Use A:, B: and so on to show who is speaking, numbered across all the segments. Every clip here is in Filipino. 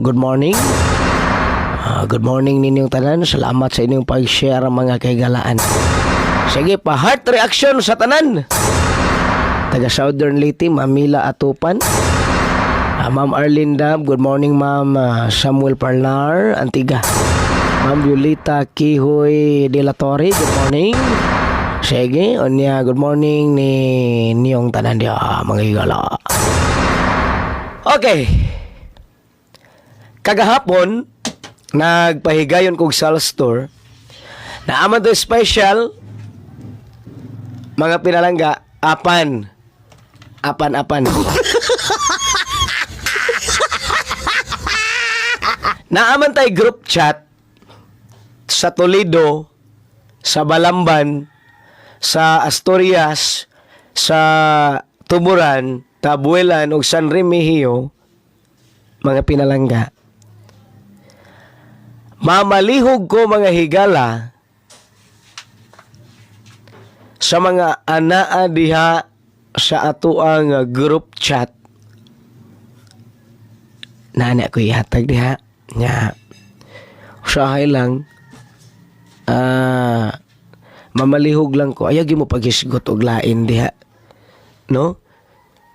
A: Good morning. Good morning ninyong tanan. Salamat sa inyong pag-share mga kaigalaan. Sige pa, heart reaction sa tanan. Taga Southern Leyte, Mamila Atupan. Ma'am Arlene Dab, good morning Ma'am Samuel Parlar, Antiga. Ma'am Violeta Kihoy de la Torre, good morning. Sige, onya, good morning ni niyong tanan dia mga higala. Okay. Kagahapon, nagpahigayon kong sales store na aman to special mga pinalangga apan naaman tay group chat sa Toledo, sa Balamban, sa Asturias, sa Tuburan, Tabuelan ug San Remigio, mga pinalangga. Mamalihog ko mga higala sa mga anaa diha sa atuang group chat. Nana ko ihatag diha nya. Usahay lang mamalihog lang ko. Ayaw mo pagisgot og lain diha. No?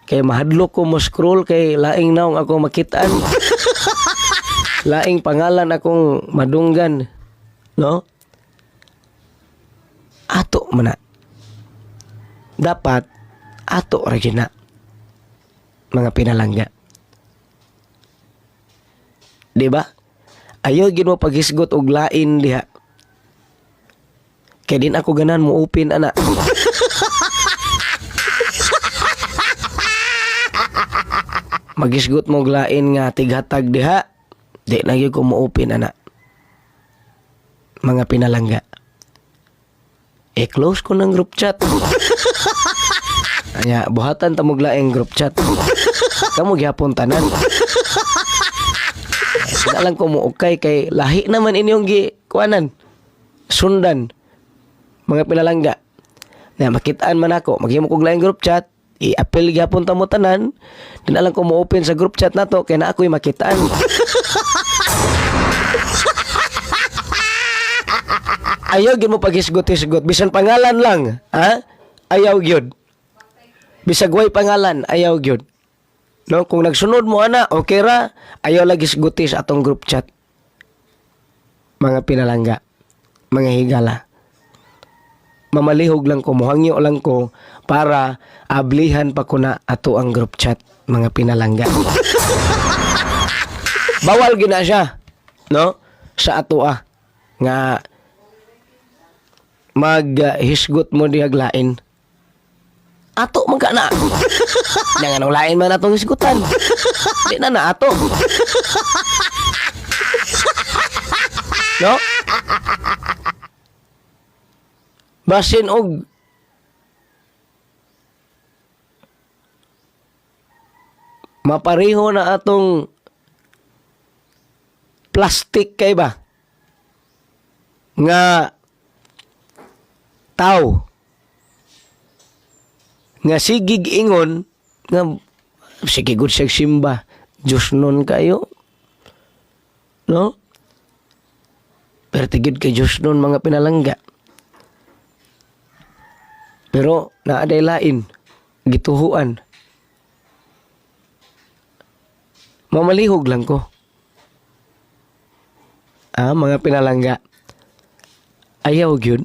A: Kay mahadlok ko mo scroll kay laing naong ako makitaan. Laing pangalan akong madunggan, no? Ato man na. Dapat ato ra gyud na mga pinalangga. Di ba? Ayaw gyud mo paghisgot og lain diha. Kay din ako ganan mo open ana. Magisgot mo og lain nga tighatag diha. Di na gyud ko mo-open ana. Mga pinalangga. Close ko ng group chat. Anya, buhatan ta mo laing group chat. Kamo gyapon tanan. Sila lang ko mo okay kay lahi naman inyong kuanan. Sundan. Mga pinalangga. Na makitaan man ako, maghimo kog laing group chat. I-appeal gyapon ta mo tanan. Di na lang ko mo-open sa group chat nato kay na ako'y makitaan. Ayaw gyud mo paghisgot-hisgot bisan pangalan lang, ha? Ayaw gyud. Bisag way pangalan, ayaw gyud. No, kung nagsunod mo ana, okay ra. Ayaw lagi hisguti sa atong group chat. Mga pinalangga, mga higala. Mamalihog lang ko, muhangyo lang ko para ablihan pa ko na ato ang group chat, mga pinalangga. Bawal gina siya, no? Sa ato nga maghisgot mo dihag lain. Ato man ka na. Nga nang lain man atong hisgutan. Di na ato. No? Basin og mapareho na atong plastic kay ba? Nga tao. Nga sigig ingon nga sige gud siya simba. Diyos nun kayo. No? Pero tigid kay Diyos nun mga pinalangga. Pero naaday lain, gituhuan. Mamalihog lang ko. Mga pinalangga. Ayaw gyud.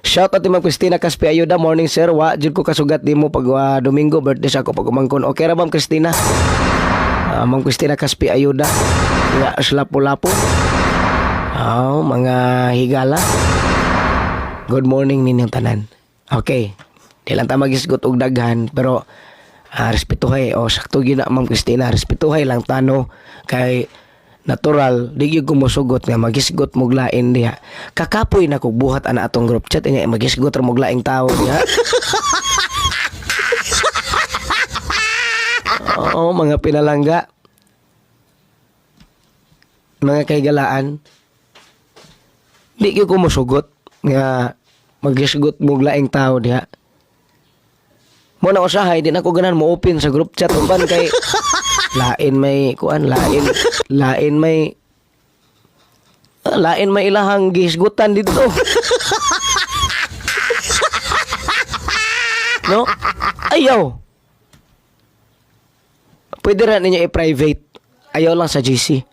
A: Shout out to Ma'am Christina Caspi Ayuda. Morning sir. Wa jud ko kasugat dimo pag Domingo birthday sa ako pag umangkon. Okay ra Ma'am Christina? Ma'am Christina Caspi Ayuda. Ya lapo-lapo. Mga higala. Good morning ninyong tanan. Okay. Di lang ta magisgot og daghan pero respetuhay sakto gyud na Ma'am Christina, respetuhay lang tano kay natural di gyud ko mosugot nga magisgot mo lain diha. Kakapoy na kog buhat ana atong group chat nga magisgot ra mo laing tawo diha. Mga pinalangga. Mga kaigalaan. Di gyud ko mosugot nga magisgot mo laing tawo diha. Mo na usahay din ako ganan mo open sa group chat uban kay Lain may kuan, lain may ilahang gisgutan dito. No? Ayaw. Pwede rin ninyo i-private. Ayaw lang sa GC.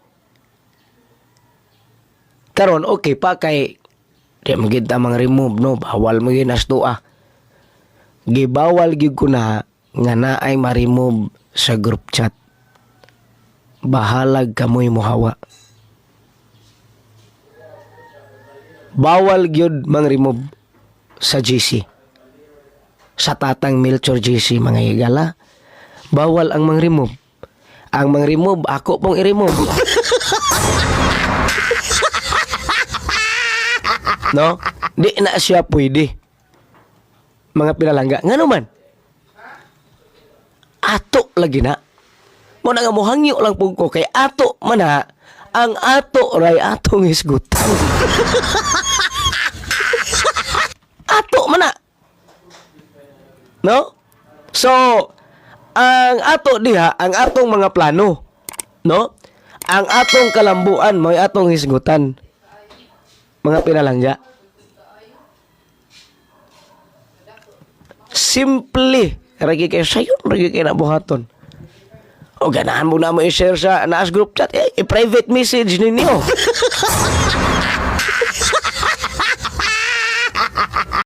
A: Karon okay pa kay di magita mang remove, no? Bawal mo yun as doa. Gibawal gyud ko na nga naay ma-remove sa group chat. Bahalag kamoy mohawa. Bawal gyud mang remove sa GC. Sa tatang Melchor GC mga higala, bawal ang mang remove. Ang mang remove ako pong i-remove. No? Di na siya pwede. Mga pinalangga. Nga naman? Ato lagi na. Muna nga mohangyo lang po ko kay ato man ha. Ang ato ray atong hisgutan. Ato man na. No? So, ang ato diha, ang atong mga plano, no? Ang atong kalambuan, may atong hisgutan. Mga pinalangga. Simply, ragi kayo sayon, ragi kayo nabuhaton. O ganahan mo na mo i-share sa naas group chat, i-private message ninyo.